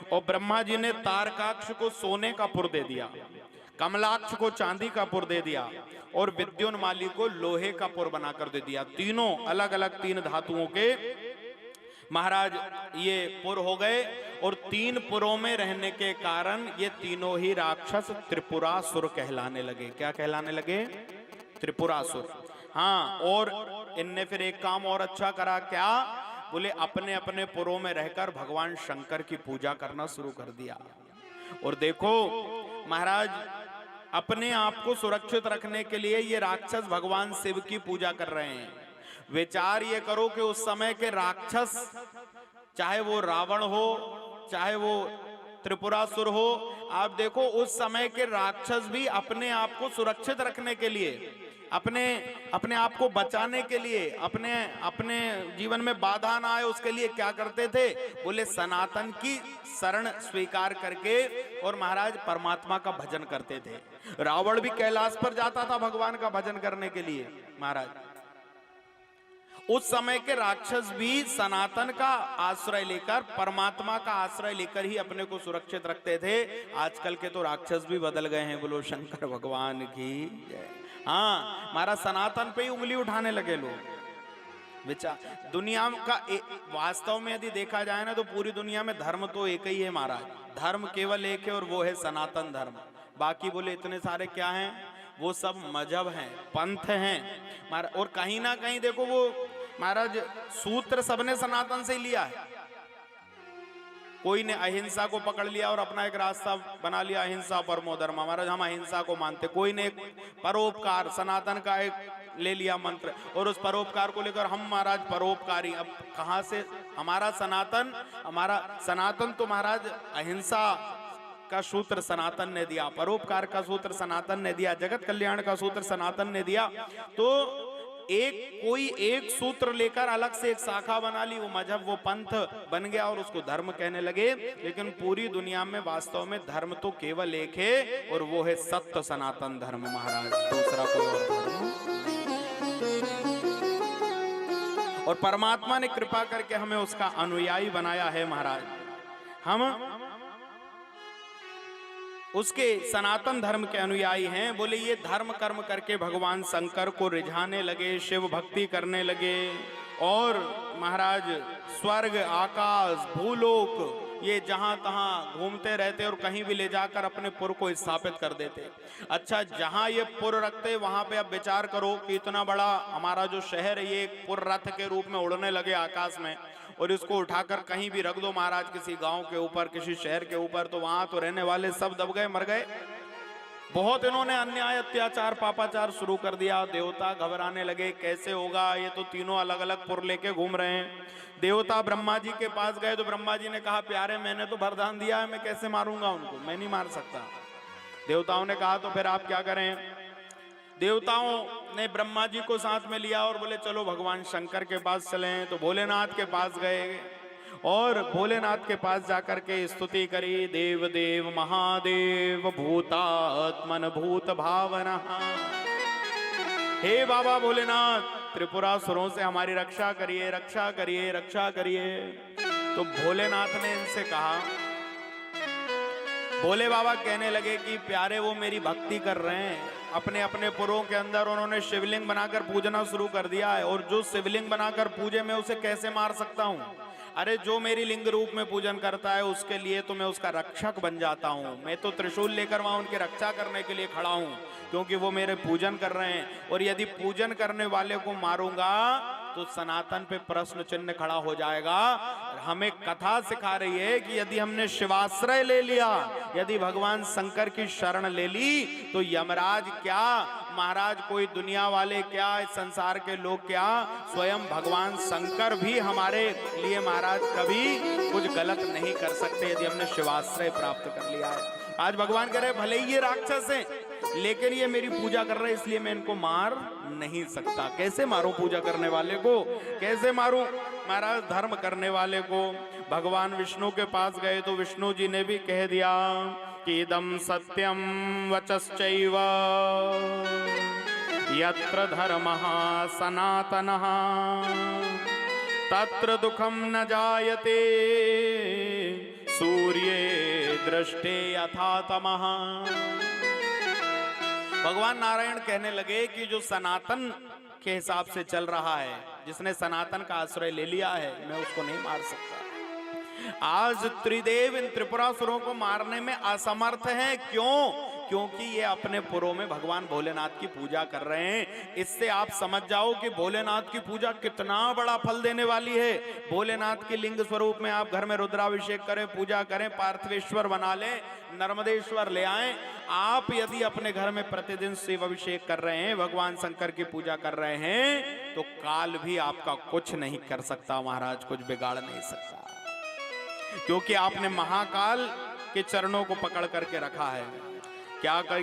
और ब्रह्मा जी ने तारकाक्ष को सोने का पुर दे दिया, कमलाक्ष को चांदी का पुर दे दिया और विद्युन्माली को लोहे का पुर बनाकर दे दिया। तीनों अलग अलग तीन धातुओं के महाराज ये पुर हो गए। और तीन पुरों में रहने के कारण ये तीनों ही राक्षस त्रिपुरासुर कहलाने लगे। क्या कहलाने लगे? त्रिपुरासुर। हाँ, और इनने फिर एक काम और अच्छा करा। क्या? बोले अपने अपने पुरों में रहकर भगवान शंकर की पूजा करना शुरू कर दिया। और देखो महाराज, अपने आप को सुरक्षित रखने के लिए ये राक्षस भगवान शिव की पूजा कर रहे हैं। विचार ये करो कि उस समय के राक्षस, चाहे वो रावण हो, चाहे वो त्रिपुरासुर हो, आप देखो उस समय के राक्षस भी अपने आप को सुरक्षित रखने के लिए, अपने आप को बचाने के लिए, अपने जीवन में बाधा ना आए उसके लिए क्या करते थे? बोले सनातन की शरण स्वीकार करके और महाराज परमात्मा का भजन करते थे। रावण भी कैलाश पर जाता था भगवान का भजन करने के लिए। महाराज उस समय के राक्षस भी सनातन का आश्रय लेकर, परमात्मा का आश्रय लेकर ही अपने को सुरक्षित रखते थे। आजकल के तो राक्षस भी बदल गए हैं। बोलो शंकर भगवान की जय। हाँ, हमारा सनातन पे ही उंगली उठाने लगे लोग। विचार दुनिया का वास्तव में यदि देखा जाए ना तो पूरी दुनिया में धर्म तो एक ही है महाराज। धर्म केवल एक है और वो है सनातन धर्म। बाकी बोले इतने सारे क्या हैं? वो सब मजहब हैं, पंथ हैं। और कहीं ना कहीं देखो वो महाराज सूत्र सबने सनातन से ही लिया है। कोई ने अहिंसा को पकड़ लिया और अपना एक रास्ता बना लिया, अहिंसा परमो धर्म। महाराज हम अहिंसा को मानते। कोई ने एक परोपकार, सनातन का एक ले लिया मंत्र और उस परोपकार को लेकर हम महाराज परोपकारी। अब कहां से हमारा सनातन तो महाराज अहिंसा का सूत्र सनातन ने दिया, परोपकार का सूत्र सनातन ने दिया, जगत कल्याण का सूत्र सनातन ने दिया। तो कोई एक सूत्र लेकर अलग से एक शाखा बना ली, वो मजहब, वो पंथ बन गया और उसको धर्म कहने लगे। लेकिन पूरी दुनिया में वास्तव में धर्म तो केवल एक है और वो है सत्य सनातन धर्म महाराज। दूसरा कोई और धर्म। और परमात्मा ने कृपा करके हमें उसका अनुयायी बनाया है महाराज। हम उसके सनातन धर्म के अनुयायी हैं। बोले ये धर्म कर्म करके भगवान शंकर को रिझाने लगे, शिव भक्ति करने लगे और महाराज स्वर्ग, आकाश, भूलोक ये जहां तहां घूमते रहते और कहीं भी ले जाकर अपने पुर को स्थापित कर देते। अच्छा, जहां ये पुर रखते वहां पे अब विचार करो कि इतना बड़ा हमारा जो शहर है ये एक पुर रथ के रूप में उड़ने लगे आकाश में, और इसको उठाकर कहीं भी रख दो महाराज, किसी गांव के ऊपर, किसी शहर के ऊपर, तो वहां तो रहने वाले सब दब गए, मर गए। बहुत इन्होंने अन्याय, अत्याचार, पापाचार शुरू कर दिया। देवता घबराने लगे, कैसे होगा? ये तो तीनों अलग अलग पुर लेके घूम रहे हैं। देवता ब्रह्मा जी के पास गए तो ब्रह्मा जी ने कहा प्यारे मैंने तो वरदान दिया है, मैं कैसे मारूंगा उनको? मैं नहीं मार सकता। देवताओं ने कहा तो फिर आप क्या करें? देवताओं ने ब्रह्मा जी को साथ में लिया और बोले चलो भगवान शंकर के पास चलें। तो भोलेनाथ के पास गए और भोलेनाथ के पास जाकर के स्तुति करी, देव देव महादेव भूतात्मन भूत भावना। हे बाबा भोलेनाथ, त्रिपुरासुरों से हमारी रक्षा करिए, रक्षा करिए, रक्षा करिए। तो भोलेनाथ ने इनसे कहा, भोले बाबा कहने लगे कि प्यारे वो मेरी भक्ति कर रहे हैं, अपने अपने पुरों के अंदर उन्होंने शिवलिंग बनाकर पूजना शुरू कर दिया है, और जो शिवलिंग बनाकर पूजे मैं उसे कैसे मार सकता हूँ? अरे जो मेरी लिंग रूप में पूजन करता है उसके लिए तो मैं उसका रक्षक बन जाता हूँ। मैं तो त्रिशूल लेकर वहां उनकी रक्षा करने के लिए खड़ा हूँ, क्योंकि वो मेरे पूजन कर रहे हैं। और यदि पूजन करने वाले को मारूंगा तो सनातन पे प्रश्न चिन्ह खड़ा हो जाएगा। हमें कथा सिखा रही है कि यदि हमने शिवाश्रय ले लिया, यदि भगवान शंकर की शरण ले ली, तो यमराज क्या, महाराज कोई दुनिया वाले क्या, इस संसार के लोग क्या, स्वयं भगवान शंकर भी हमारे लिए महाराज कभी कुछ गलत नहीं कर सकते यदि हमने शिवाश्रय प्राप्त कर लिया है। आज भगवान कह रहे भले ही ये राक्षस हैं, लेकिन ये मेरी पूजा कर रहे हैं, इसलिए मैं इनको मार नहीं सकता। कैसे मारूं पूजा करने वाले को? कैसे मारूं महाराज धर्म करने वाले को? भगवान विष्णु के पास गए तो विष्णु जी ने भी कह दिया कि इदं सत्यम वचश्चैव यत्र धर्मः सनातनः तत्र दुखम न जायते सूर्ये दृष्टे यथा तमः। भगवान नारायण कहने लगे कि जो सनातन के हिसाब से चल रहा है, जिसने सनातन का आश्रय ले लिया है, मैं उसको नहीं मार सकता। आज त्रिदेव इन त्रिपुरासुरों को मारने में असमर्थ हैं। क्यों? क्योंकि ये अपने पुरों में भगवान भोलेनाथ की पूजा कर रहे हैं। इससे आप समझ जाओ कि भोलेनाथ की पूजा कितना बड़ा फल देने वाली है। भोलेनाथ के लिंग स्वरूप में आप घर में रुद्राभिषेक करें, पूजा करें, पार्थिवेश्वर बना लें, नर्मदेश्वर ले आएं। आप यदि अपने घर में प्रतिदिन शिव अभिषेक कर रहे हैं, भगवान शंकर की पूजा कर रहे हैं, तो काल भी आपका कुछ नहीं कर सकता महाराज, कुछ बिगाड़ नहीं सकता। क्योंकि आपने महाकाल के चरणों को पकड़ करके रखा है। क्या कर